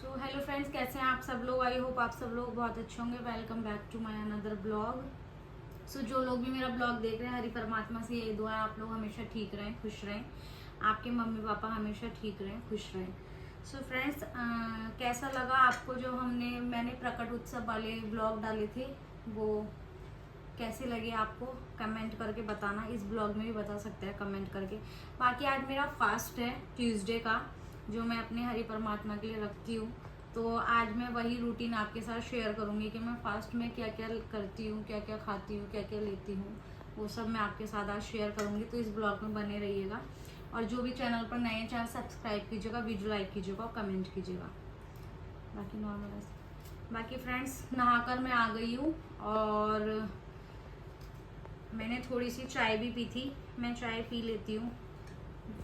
So hello friends, कैसे हैं आप सब लोग। आई होप आप सब लोग बहुत अच्छे होंगे। Welcome back to my another blog. So जो लोग भी मेरा ब्लॉग देख रहे हैं, हरि परमात्मा से यही दुआ है आप लोग हमेशा ठीक रहें, खुश रहें, आपके मम्मी पापा हमेशा ठीक रहें, खुश रहें। सो फ्रेंड्स, कैसा लगा आपको जो मैंने प्रकट उत्सव वाले ब्लॉग डाले थे, वो कैसे लगे आपको कमेंट करके बताना। इस ब्लॉग में भी बता सकते हैं कमेंट करके। बाकी आज मेरा फास्ट है ट्यूसडे का, जो मैं अपने हरि परमात्मा के लिए रखती हूँ। तो आज मैं वही रूटीन आपके साथ शेयर करूँगी कि मैं फास्ट में क्या क्या करती हूँ, क्या क्या खाती हूँ, क्या क्या लेती हूँ, वो सब मैं आपके साथ आज शेयर करूँगी। तो इस ब्लॉग में बने रहिएगा। और जो भी चैनल पर नए, चैनल सब्सक्राइब कीजिएगा, वीडियो लाइक कीजिएगा और कमेंट कीजिएगा। बाकी नॉर्मल। बाकी फ्रेंड्स, नहाकर मैं आ गई हूँ और मैंने थोड़ी सी चाय भी पी थी। मैं चाय पी लेती हूँ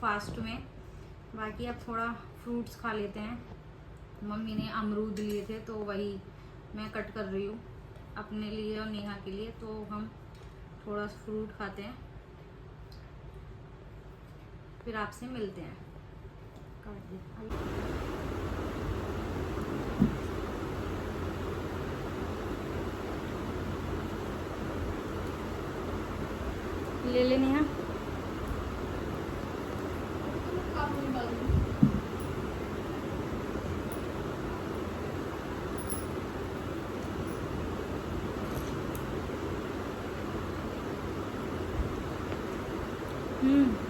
फास्ट में। बाकी अब थोड़ा फ्रूट्स खा लेते हैं। मम्मी ने अमरूद लिए थे तो वही मैं कट कर रही हूँ अपने लिए और नेहा के लिए। तो हम थोड़ा फ्रूट खाते हैं, फिर आपसे मिलते हैं। काट दे। ले ले नेहा।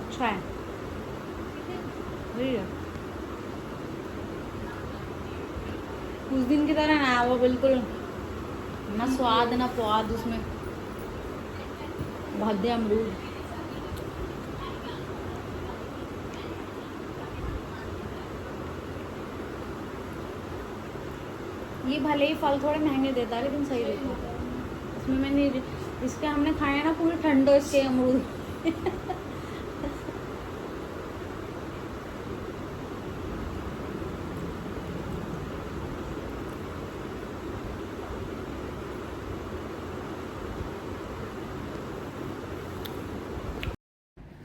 अच्छा है। वही है। उस दिन की तरह ना वो बिल्कुल ना स्वाद ना स्वाद उसमें। भद्दे अमरूद। ये भले ही फल थोड़े महंगे देता है लेकिन सही देता है। इसमें मैंने इसके हमने खाए हैं ना पूरे ठंडो इसके अमरूद।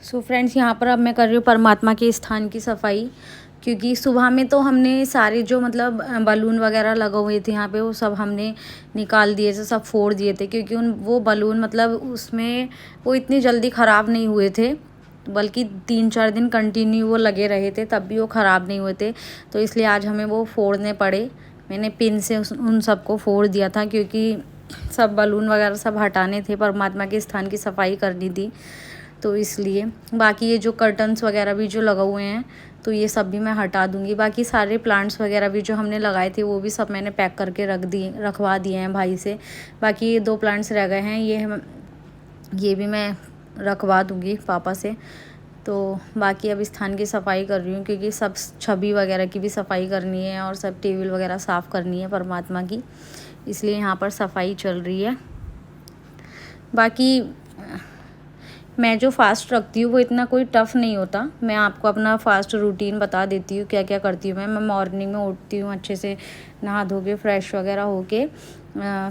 सो फ्रेंड्स, यहाँ पर अब मैं कर रही हूँ परमात्मा के स्थान की सफाई। क्योंकि सुबह में तो हमने सारे जो मतलब बलून वगैरह लगे हुए थे यहाँ पे, वो सब हमने निकाल दिए थे, सब फोड़ दिए थे। क्योंकि वो बलून मतलब उसमें वो इतनी जल्दी ख़राब नहीं हुए थे, बल्कि 3-4 दिन कंटिन्यू वो लगे रहे थे, तब भी वो ख़राब नहीं हुए थे। तो इसलिए आज हमें वो फोड़ने पड़े। मैंने पिन से उन सबको फोड़ दिया था, क्योंकि सब बलून वगैरह सब हटाने थे, परमात्मा के स्थान की सफाई करनी थी, तो इसलिए। बाकी ये जो कर्टन्स वगैरह भी जो लगे हुए हैं, तो ये सब भी मैं हटा दूंगी। बाकी सारे प्लांट्स वगैरह भी जो हमने लगाए थे, वो भी सब मैंने पैक करके रखवा दिए हैं भाई से। बाकी ये 2 प्लांट्स रह गए हैं, ये भी मैं रखवा दूंगी पापा से। तो बाकी अब स्थान की सफाई कर रही हूँ, क्योंकि सब छवि वगैरह की भी सफाई करनी है और सब टेबल वगैरह साफ़ करनी है परमात्मा की, इसलिए यहाँ पर सफाई चल रही है। बाकी मैं जो फास्ट रखती हूँ वो इतना कोई टफ़ नहीं होता। मैं आपको अपना फास्ट रूटीन बता देती हूँ क्या क्या करती हूँ मैं मॉर्निंग में उठती हूँ, अच्छे से नहा धो के फ्रेश वगैरह होके,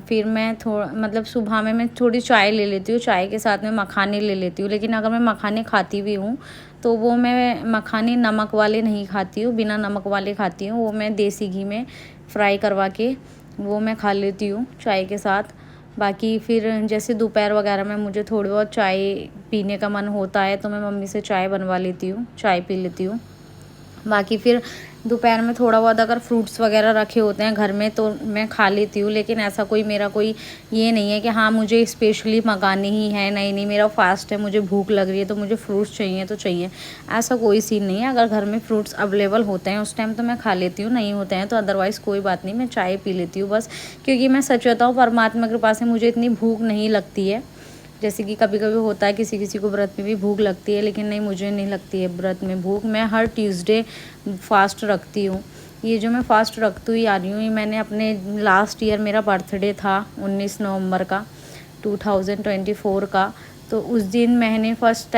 फिर मैं मतलब सुबह में मैं थोड़ी चाय ले लेती हूँ। चाय के साथ में मखाने ले लेती हूँ, लेकिन अगर मैं मखाने खाती भी हूँ तो वो मैं मखाने नमक वाले नहीं खाती हूँ, बिना नमक वाले खाती हूँ। वो मैं देसी घी में फ्राई करवा के वो मैं खा लेती हूँ चाय के साथ। बाकी फिर जैसे दोपहर वगैरह में मुझे थोड़ी बहुत चाय पीने का मन होता है, तो मैं मम्मी से चाय बनवा लेती हूँ, चाय पी लेती हूँ। बाकी फिर दोपहर में थोड़ा बहुत अगर फ्रूट्स वगैरह रखे होते हैं घर में तो मैं खा लेती हूँ। लेकिन ऐसा मेरा कोई ये नहीं है कि हाँ मुझे स्पेशली मंगानी ही है। नहीं नहीं, मेरा फास्ट है, मुझे भूख लग रही है तो मुझे फ्रूट्स चाहिए तो चाहिए, ऐसा कोई सीन नहीं है। अगर घर में फ्रूट्स अवेलेबल होते हैं उस टाइम तो मैं खा लेती हूँ, नहीं होते हैं तो अदरवाइज़ कोई बात नहीं, मैं चाय पी लेती हूँ बस। क्योंकि मैं सच बताऊँ, परमात्मा कृपा से मुझे इतनी भूख नहीं लगती है। जैसे कि कभी कभी होता है किसी किसी को व्रत में भी भूख लगती है, लेकिन नहीं, मुझे नहीं लगती है व्रत में भूख। मैं हर ट्यूसडे फास्ट रखती हूँ। ये जो मैं फास्ट रखती हुई आ रही हूँ, ये मैंने अपने लास्ट ईयर मेरा बर्थडे था 19 नवंबर का 2024 का, तो उस दिन मैंने फर्स्ट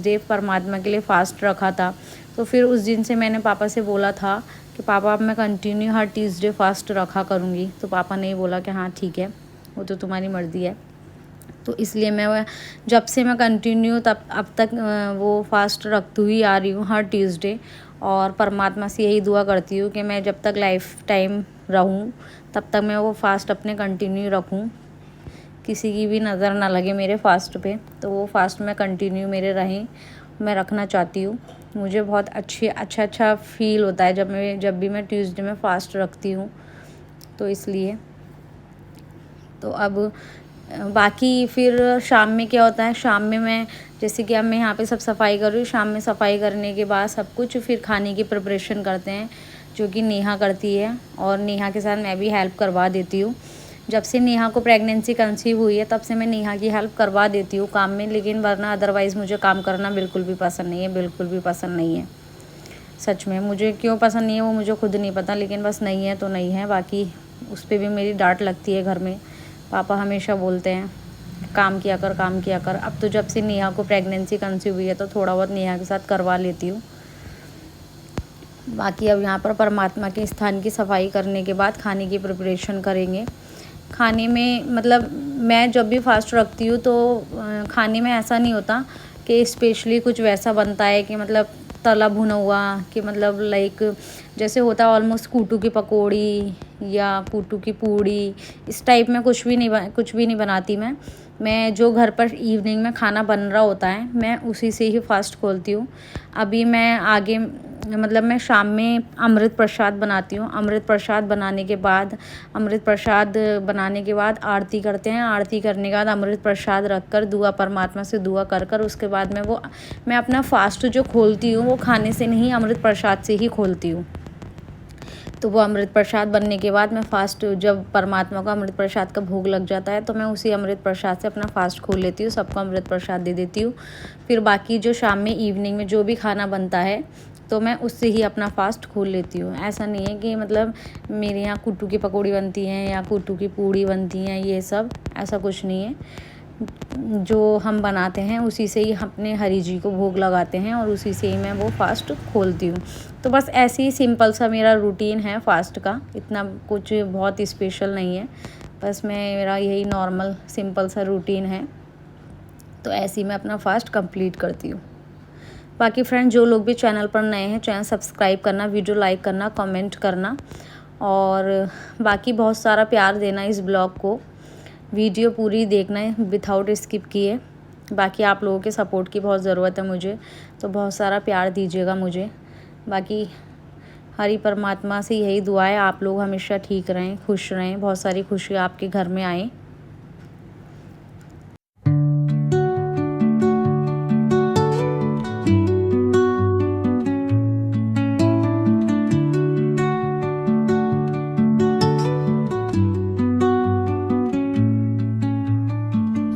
डे परमात्मा के लिए फ़ास्ट रखा था। तो फिर उस दिन से मैंने पापा से बोला था कि पापा अब मैं कंटिन्यू हर ट्यूसडे फास्ट रखा करूँगी। तो पापा ने बोला कि हाँ ठीक है, वो तो तुम्हारी मर्ज़ी है। तो इसलिए मैं जब से मैं कंटिन्यू तब अब तक वो फास्ट रखती हुई आ रही हूँ हर ट्यूसडे। और परमात्मा से यही दुआ करती हूँ कि मैं जब तक लाइफ टाइम रहूँ तब तक मैं वो फास्ट अपने कंटिन्यू रखूँ, किसी की भी नज़र ना लगे मेरे फास्ट पे, तो वो फास्ट में कंटिन्यू मेरे रहें, मैं रखना चाहती हूँ। मुझे बहुत अच्छा फील होता है जब भी मैं ट्यूसडे में फ़ास्ट रखती हूँ, तो इसलिए। तो अब बाकी फिर शाम में क्या होता है, शाम में मैं जैसे कि अब मैं यहाँ पे सब सफाई कर रही हूँ, शाम में सफाई करने के बाद सब कुछ फिर खाने की प्रिपरेशन करते हैं, जो कि नेहा करती है और नेहा के साथ मैं भी हेल्प करवा देती हूँ। जब से नेहा को प्रेगनेंसी कंसीव हुई है तब से मैं नेहा की हेल्प करवा देती हूँ काम में, लेकिन वरना अदरवाइज़ मुझे काम करना बिल्कुल भी पसंद नहीं है, बिल्कुल भी पसंद नहीं है। सच में मुझे क्यों पसंद नहीं है वो मुझे खुद नहीं पता, लेकिन बस नहीं है तो नहीं है। बाकी उस पर भी मेरी डांट लगती है घर में, पापा हमेशा बोलते हैं काम किया कर, काम किया कर। अब तो जब से नेहा को प्रेगनेंसी कंसीव हुई है तो थोड़ा बहुत नेहा के साथ करवा लेती हूँ। बाकी अब यहाँ पर परमात्मा के स्थान की सफाई करने के बाद खाने की प्रिपरेशन करेंगे। खाने में मतलब मैं जब भी फास्ट रखती हूँ तो खाने में ऐसा नहीं होता कि स्पेशली कुछ वैसा बनता है कि मतलब तला भुना हुआ, कि मतलब लाइक जैसे होता है ऑलमोस्ट कूटू की पकौड़ी या कूटू की पूड़ी, इस टाइप में कुछ भी नहीं बनाती मैं जो घर पर इवनिंग में खाना बन रहा होता है मैं उसी से ही फास्ट खोलती हूँ। अभी मैं आगे मतलब मैं शाम में अमृत प्रसाद बनाती हूँ। अमृत प्रसाद बनाने के बाद आरती करते हैं। आरती करने के बाद अमृत प्रसाद रखकर दुआ परमात्मा से दुआ कर उसके बाद मैं अपना फास्ट जो खोलती हूँ वो खाने से नहीं, अमृत प्रसाद से ही खोलती हूँ। तो वो अमृत प्रसाद बनने के बाद मैं फास्ट, जब परमात्मा को अमृत प्रसाद का भोग लग जाता है तो मैं उसी अमृत प्रसाद से अपना फास्ट खोल लेती हूँ, सबको अमृत प्रसाद दे देती हूँ। फिर बाकी जो शाम में इवनिंग में जो भी खाना बनता है तो मैं उससे ही अपना फास्ट खोल लेती हूँ। ऐसा नहीं है कि मतलब मेरे यहाँ कुट्टू की पकौड़ी बनती हैं या कुट्टू की पूड़ी बनती हैं, ये सब ऐसा कुछ नहीं है। जो हम बनाते हैं उसी से ही अपने हरि जी को भोग लगाते हैं और उसी से ही मैं वो फास्ट खोलती हूँ। तो बस ऐसे ही सिंपल सा मेरा रूटीन है फास्ट का, इतना कुछ बहुत स्पेशल नहीं है, बस मेरा यही नॉर्मल सिंपल सा रूटीन है। तो ऐसे ही मैं अपना फास्ट कंप्लीट करती हूँ। बाकी फ्रेंड जो लोग भी चैनल पर नए हैं, चैनल सब्सक्राइब करना, वीडियो लाइक करना, कमेंट करना और बाकी बहुत सारा प्यार देना इस ब्लॉग को। वीडियो पूरी देखना है विथआउट स्किप किए। बाकी आप लोगों के सपोर्ट की बहुत ज़रूरत है मुझे, तो बहुत सारा प्यार दीजिएगा मुझे। बाकी हरि परमात्मा से यही दुआ है आप लोग हमेशा ठीक रहें, खुश रहें, बहुत सारी खुशी आपके घर में आए।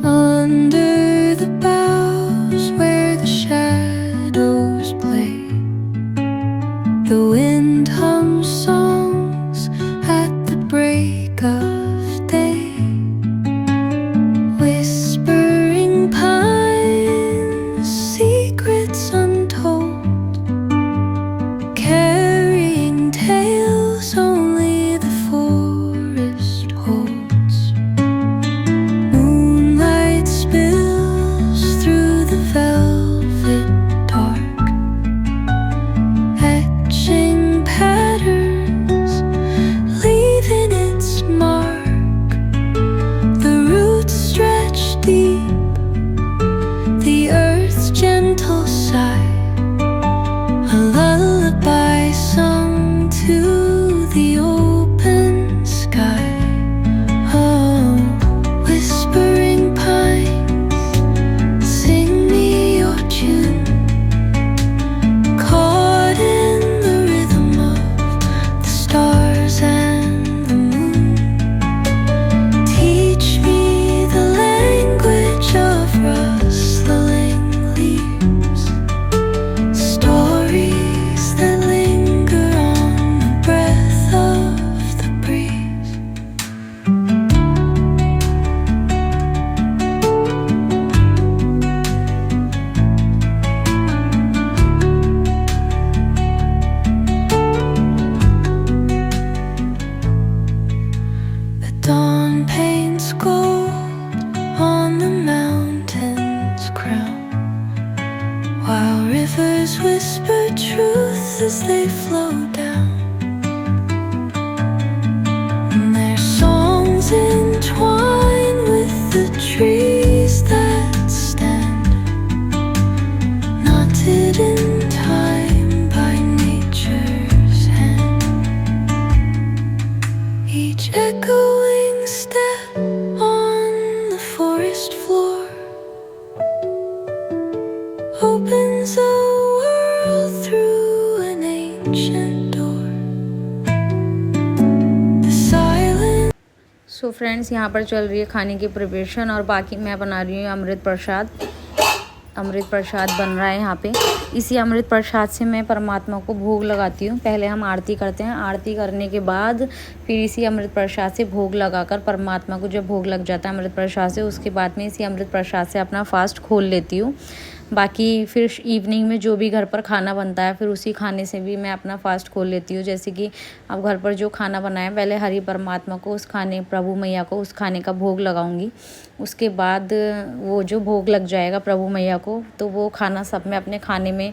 Under the boughs where the shadows play, the wind hums songs at the break of day. So friends, यहाँ पर चल रही है खाने की प्रिपरेशन और बाकी मैं बना रही हूँ अमृत प्रसाद। अमृत प्रसाद बन रहा है यहाँ पे। इसी अमृत प्रसाद से मैं परमात्मा को भोग लगाती हूँ। पहले हम आरती करते हैं, आरती करने के बाद फिर इसी अमृत प्रसाद से भोग लगाकर परमात्मा को जब भोग लग जाता है अमृत प्रसाद से, उसके बाद में इसी अमृत प्रसाद से अपना फास्ट खोल लेती हूँ। बाकी फिर इवनिंग में जो भी घर पर खाना बनता है फिर उसी खाने से भी मैं अपना फास्ट खोल लेती हूँ। जैसे कि अब घर पर जो खाना बनाया, पहले हरि परमात्मा को उस खाने, प्रभु मैया को उस खाने का भोग लगाऊंगी। उसके बाद वो जो भोग लग जाएगा प्रभु मैया को, तो वो खाना सब में अपने खाने में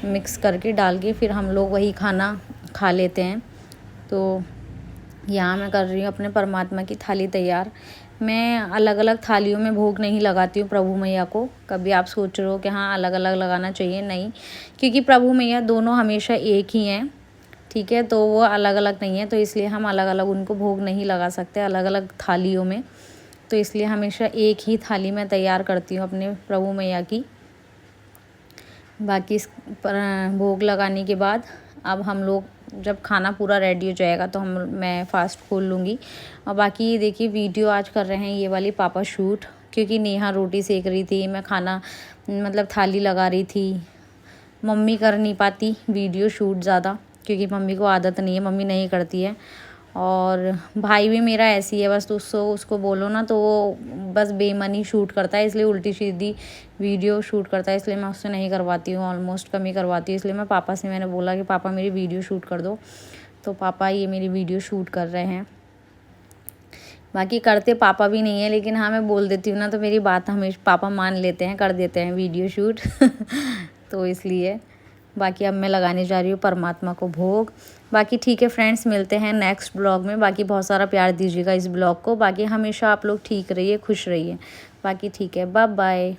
मिक्स करके डाल के फिर हम लोग वही खाना खा लेते हैं। तो यहाँ मैं कर रही हूँ अपने परमात्मा की थाली तैयार। मैं अलग अलग थालियों में भोग नहीं लगाती हूँ प्रभु मैया को। कभी आप सोच रहे हो कि हाँ अलग अलग लगाना चाहिए, नहीं, क्योंकि प्रभु मैया दोनों हमेशा एक ही हैं, ठीक है, तो वो अलग अलग नहीं है, तो इसलिए हम अलग अलग उनको भोग नहीं लगा सकते अलग अलग थालियों में। तो इसलिए हमेशा एक ही थाली में तैयार करती हूँ अपने प्रभु मैया की। बाकी इस भोग लगाने के बाद अब हम लोग जब खाना पूरा रेडी हो जाएगा तो मैं फ़ास्ट खोल लूँगी। और बाकी ये देखिए वीडियो आज कर रहे हैं ये वाली पापा शूट, क्योंकि नेहा रोटी सेक रही थी, मैं खाना मतलब थाली लगा रही थी। मम्मी कर नहीं पाती वीडियो शूट ज़्यादा, क्योंकि मम्मी को आदत नहीं है, मम्मी नहीं करती है। और भाई भी मेरा ऐसी है, बस उसको बोलो ना तो वो बस बेमनी शूट करता है, इसलिए उल्टी सीधी वीडियो शूट करता है, इसलिए मैं उससे नहीं करवाती हूँ, ऑलमोस्ट कम ही करवाती हूँ। इसलिए मैं पापा से मैंने बोला कि पापा मेरी वीडियो शूट कर दो, तो पापा ये मेरी वीडियो शूट कर रहे हैं। बाकी करते पापा भी नहीं है, लेकिन हाँ मैं बोल देती हूँ ना तो मेरी बात हमेशा पापा मान लेते हैं, कर देते हैं वीडियो शूट तो इसलिए। बाकी अब मैं लगाने जा रही हूँ परमात्मा को भोग। बाकी ठीक है फ्रेंड्स, मिलते हैं नेक्स्ट ब्लॉग में। बाकी बहुत सारा प्यार दीजिएगा इस ब्लॉग को। बाकी हमेशा आप लोग ठीक रहिए, खुश रहिए। बाकी ठीक है, बाय बाय।